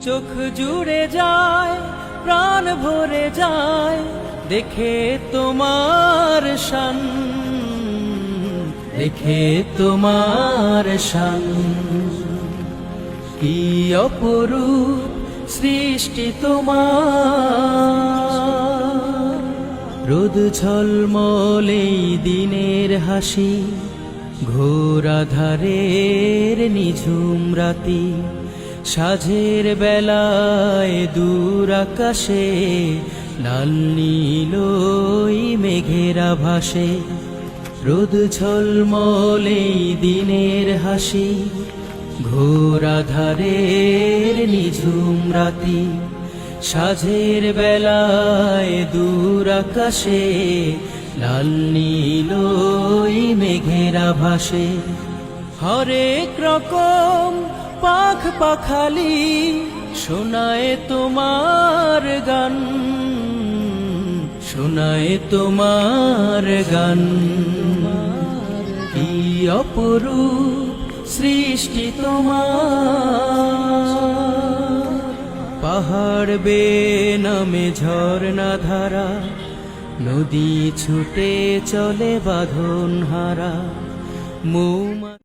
চোখ জুড়ে যায়, প্রাণ ভরে যায় দেখে তোমার শান, দেখে তোমার শান। কি অপরূপ সৃষ্টি তোমার, রোদ ঝলমলে দিনের হাসি, ঘোর আঁধারের নিঝুম রাতি, সাঁঝের বেলায় দূর আকাশে লাল নীল মেঘেরা ভাসে। রোদ ঝলমলে দিনের হাসি, ঘোর আঁধারের নিঝুম রাতি, সাঁঝের বেলায় দূর আকাশে লাল নীল মেঘেরা ভাসে। হরেক রকম পাখ পাখালি শোনায় তোমার গান, শোনায় তোমার গান। কি অপরূপ সৃষ্টি তোমার, পাহাড় বেয়ে নামে ঝর্ণা ধারা, নদী ছুটে চলে বাঁধন হারা।